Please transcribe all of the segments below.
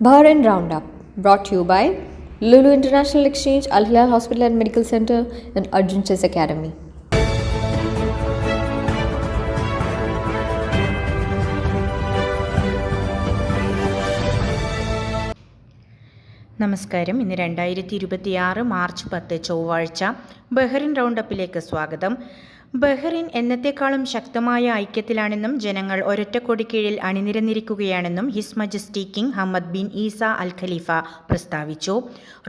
Bahrain Roundup, brought to you by Lulu International Exchange, Al Hilal Hospital and Medical Center, and Arjun Chess Academy. നമസ്കാരം. ഇന്ന് 2026 March 10 ചൊവ്വാഴ്ച. Bahrain റൗണ്ടപ്പിലേക്ക് സ്വാഗതം. Bahrain എന്നത്തെക്കാളും ശക്തമായ ഐക്യത്തിലാണെന്നും ജനങ്ങൾ ഒരൊറ്റക്കൊടി കീഴിൽ അണിനിരന്നിരിക്കുകയാണെന്നും his majesty king Hamad bin Isa Al Khalifa പ്രസ്താവിച്ചു.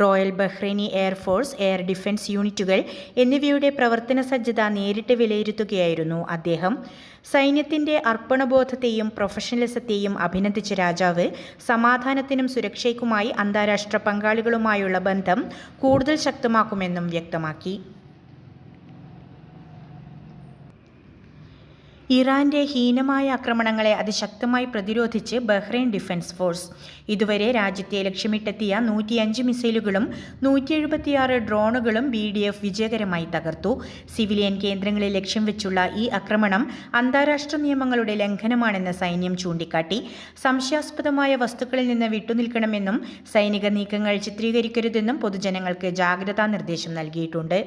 Royal Bahraini air force, air defence യൂണിറ്റുകൾ എന്നിവയുടെ പ്രവർത്തന സജ്ജത നേരിട്ട് വിലയിരുത്തുകയായിരുന്നു അദ്ദേഹം. സൈന്യത്തിൻ്റെ അർപ്പണബോധത്തെയും പ്രൊഫഷണലിസത്തെയും അഭിനന്ദിച്ച രാജാവ് സമാധാനത്തിനും സുരക്ഷയ്ക്കുമായി അന്താരാഷ്ട്ര പങ്കാളികളുമായുള്ള ബന്ധം കൂടുതൽ ശക്തമാക്കുമെന്നും വ്യക്തമാക്കി. ഇറാന്റെ ഹീനമായ ആക്രമണങ്ങളെ അതിശക്തമായി പ്രതിരോധിച്ച് ബഹ്റൈൻ ഡിഫൻസ് ഫോഴ്സ് ഇതുവരെ രാജ്യത്തെ ലക്ഷ്യമിട്ടെത്തിയ 105 മിസൈലുകളും 176 ഡ്രോണുകളും BDF വിജയകരമായി തകർത്തു. സിവിലിയൻ കേന്ദ്രങ്ങളെ ലക്ഷ്യം വെച്ചുള്ള ഈ ആക്രമണം അന്താരാഷ്ട്ര നിയമങ്ങളുടെ ലംഘനമാണെന്ന് സൈന്യം ചൂണ്ടിക്കാട്ടി. സംശയാസ്പദമായ വസ്തുക്കളിൽ നിന്ന് വിട്ടുനിൽക്കണമെന്നും സൈനിക നീക്കങ്ങൾ ചിത്രീകരിക്കരുതെന്നും പൊതുജനങ്ങൾക്ക് ജാഗ്രതാ നിർദ്ദേശം നൽകിയിട്ടുണ്ട്.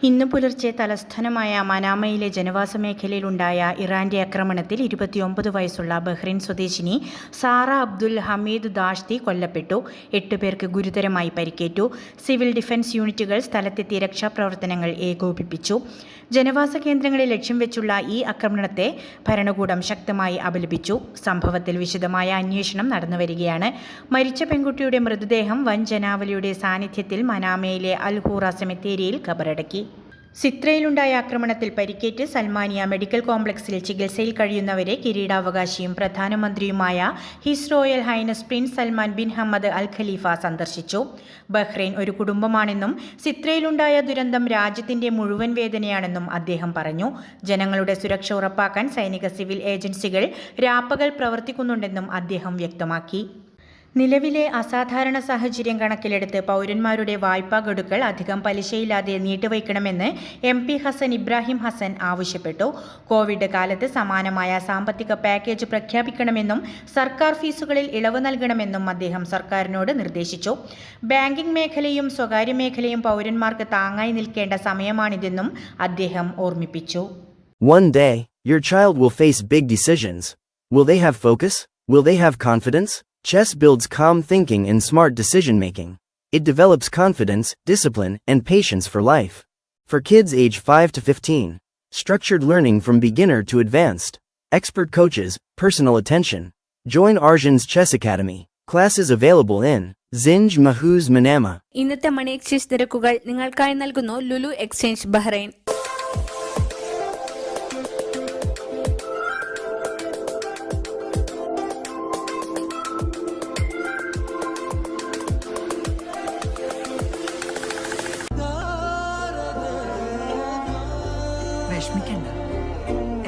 ഇന്ന് പുലർച്ചെ തലസ്ഥാനമായ മനാമയിലെ ജനവാസ മേഖലയിലുണ്ടായ ഇറാന്റെ ആക്രമണത്തിൽ 29 വയസ്സുള്ള ബഹ്റിൻ സ്വദേശിനി സാറ അബ്ദുൽ ഹമീദ് ദാഷ്തി കൊല്ലപ്പെട്ടു. 8 പേർക്ക് ഗുരുതരമായി പരിക്കേറ്റു. സിവിൽ ഡിഫൻസ് യൂണിറ്റുകൾ സ്ഥലത്തെത്തി രക്ഷാപ്രവർത്തനങ്ങൾ ഏകോപിപ്പിച്ചു. ജനവാസ കേന്ദ്രങ്ങളെ ലക്ഷ്യം വെച്ചുള്ള ഈ ആക്രമണത്തെ ഭരണകൂടം ശക്തമായി അപലപിച്ചു. സംഭവത്തിൽ വിശദമായ അന്വേഷണം നടന്നുവരികയാണ്. മരിച്ച പെൺകുട്ടിയുടെ മൃതദേഹം വൻ ജനാവലിയുടെ സാന്നിധ്യത്തിൽ മനാമയിലെ അൽ ഹൂറ സെമിത്തേരിയിൽ ഖബറടക്കി. സിത്രയിലുണ്ടായ ആക്രമണത്തിൽ പരിക്കേറ്റ് സൽമാനിയ മെഡിക്കൽ കോംപ്ലക്സിൽ ചികിത്സയിൽ കഴിയുന്നവരെ കിരീടാവകാശിയും പ്രധാനമന്ത്രിയുമായ his royal highness prince Salman bin Hamad Al Khalifa സന്ദർശിച്ചു. ബഹ്റൈൻ ഒരു കുടുംബമാണെന്നും സിത്രയിലുണ്ടായ ദുരന്തം രാജ്യത്തിന്റെ മുഴുവൻ വേദനയാണെന്നും അദ്ദേഹം പറഞ്ഞു. ജനങ്ങളുടെ സുരക്ഷ ഉറപ്പാക്കാൻ സൈനിക സിവിൽ ഏജൻസികൾ രാപ്പകൽ പ്രവർത്തിക്കുന്നുണ്ടെന്നും അദ്ദേഹം വ്യക്തമാക്കി. നിലവിലെ അസാധാരണ സാഹചര്യം കണക്കിലെടുത്ത് പൗരന്മാരുടെ വായ്പാ ഗഡുക്കൾ അധികം പലിശയില്ലാതെ നീട്ടിവയ്ക്കണമെന്ന് MP ഹസൻ ഇബ്രാഹിം ഹസൻ ആവശ്യപ്പെട്ടു. കോവിഡ് കാലത്ത് സമാനമായ സാമ്പത്തിക പാക്കേജ് പ്രഖ്യാപിക്കണമെന്നും സർക്കാർ ഫീസുകളിൽ ഇളവ് നൽകണമെന്നും അദ്ദേഹം സർക്കാരിനോട് നിർദ്ദേശിച്ചു. ബാങ്കിംഗ് മേഖലയും സ്വകാര്യ മേഖലയും പൗരന്മാർക്ക് താങ്ങായി നിൽക്കേണ്ട സമയമാണിതെന്നും അദ്ദേഹം ഓർമ്മിപ്പിച്ചു. One day, your child will face big decisions. Will they have focus? Will they have confidence? Chess builds calm thinking and smart decision-making. It develops confidence, discipline, and patience for life. For kids age 5 to 15, structured learning from beginner to advanced, expert coaches, personal attention. Join Arjun's Chess Academy. Classes available in Zinj Mahuz Manama. ഇന്നത്തെ money exchange നിരക്കുകൾ നിങ്ങൾക്കായി നൽകുന്നു Lulu exchange Bahrain. വിഷമിക്കണ്ട,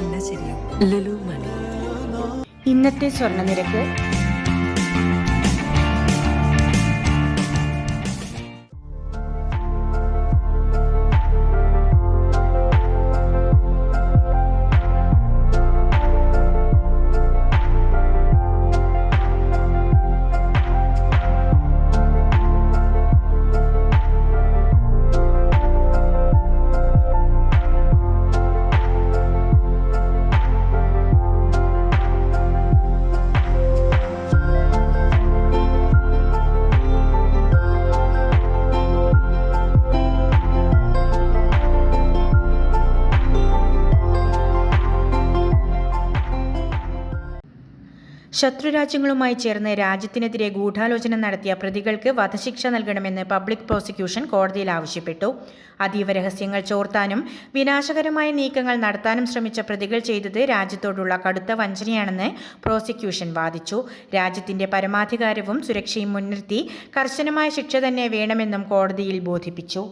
എല്ലാം ശരിയാവും. ലുലു മണി. ഇന്നത്തെ സ്വർണ്ണ നിരക്ക് ശത്രുരാജ്യങ്ങളുമായി ചേർന്ന് രാജ്യത്തിനെതിരെ ഗൂഢാലോചന നടത്തിയ പ്രതികൾക്ക് വധശിക്ഷ നൽകണമെന്ന് പബ്ലിക് പ്രോസിക്യൂഷൻ കോടതിയിൽ ആവശ്യപ്പെട്ടു. അതീവ രഹസ്യങ്ങൾ ചോർത്താനും വിനാശകരമായ നീക്കങ്ങൾ നടത്താനും ശ്രമിച്ച പ്രതികൾ ചെയ്തത് രാജ്യത്തോടുള്ള കടുത്ത വഞ്ചനയാണെന്ന് പ്രോസിക്യൂഷൻ വാദിച്ചു. രാജ്യത്തിന്റെ പരമാധികാരവും സുരക്ഷയും മുൻനിർത്തി കർശനമായ ശിക്ഷ തന്നെ വേണമെന്നും കോടതിയിൽ ബോധിപ്പിച്ചു.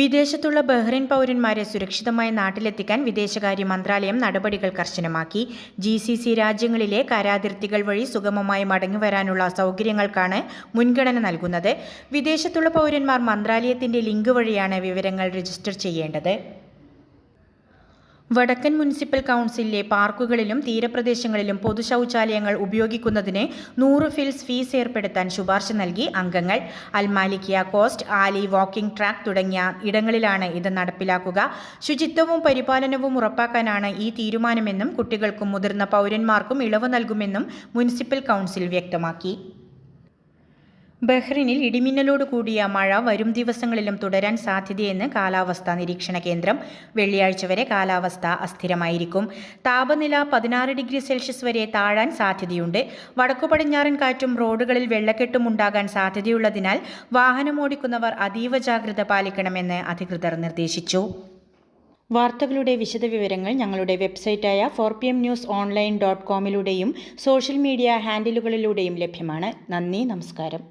വിദേശത്തുള്ള ബഹ്റൈൻ പൗരന്മാരെ സുരക്ഷിതമായി നാട്ടിലെത്തിക്കാൻ വിദേശകാര്യ മന്ത്രാലയം നടപടികൾ കർശനമാക്കി. GCC രാജ്യങ്ങളിലെ കരാതിർത്തികൾ വഴി സുഗമമായി മടങ്ങിവരാനുള്ള സൗകര്യങ്ങൾക്കാണ് മുൻഗണന നൽകുന്നത്. വിദേശത്തുള്ള പൗരന്മാർ മന്ത്രാലയത്തിന്റെ ലിങ്ക് വഴിയാണ് വിവരങ്ങൾ രജിസ്റ്റർ ചെയ്യേണ്ടത്. വടക്കൻ മുനിസിപ്പൽ കൗൺസിലിലെ പാർക്കുകളിലും തീരപ്രദേശങ്ങളിലും പൊതു ശൗചാലയങ്ങൾ ഉപയോഗിക്കുന്നതിന് 100 ഫിൽസ് ഫീസ് ഏർപ്പെടുത്താൻ ശുപാർശ നൽകി അംഗങ്ങൾ. അൽമാലിക്കിയ കോസ്റ്റ്, ആലി വാക്കിംഗ് ട്രാക്ക് തുടങ്ങിയ ഇടങ്ങളിലാണ് ഇത് നടപ്പിലാക്കുക. ശുചിത്വവും പരിപാലനവും ഉറപ്പാക്കാനാണ് ഈ തീരുമാനമെന്നും കുട്ടികൾക്കും മുതിർന്ന പൗരന്മാർക്കും ഇളവ് നൽകുമെന്നും മുനിസിപ്പൽ കൗൺസിൽ വ്യക്തമാക്കി. ബഹ്റിനിൽ ഇടിമിന്നലോട് കൂടിയ മഴ വരും ദിവസങ്ങളിലും തുടരാൻ സാധ്യതയെന്ന് കാലാവസ്ഥാ നിരീക്ഷണ കേന്ദ്രം. വെള്ളിയാഴ്ച വരെ കാലാവസ്ഥ അസ്ഥിരമായിരിക്കും. താപനില 16 ഡിഗ്രി സെൽഷ്യസ് വരെ താഴാൻ സാധ്യതയുണ്ട്. വടക്കു പടിഞ്ഞാറൻ കാറ്റും റോഡുകളിൽ വെള്ളക്കെട്ടും ഉണ്ടാകാൻ സാധ്യതയുള്ളതിനാൽ വാഹനമോടിക്കുന്നവർ അതീവ ജാഗ്രത പാലിക്കണമെന്ന് അധികൃതർ നിർദ്ദേശിച്ചു. വാർത്തകളുടെ വിശദവിവരങ്ങൾ ഞങ്ങളുടെ വെബ്സൈറ്റായ 4pmnewsonline.com സോഷ്യൽ മീഡിയ ഹാൻഡിലുകളിലൂടെയും ലഭ്യമാണ്. നന്ദി, നമസ്കാരം.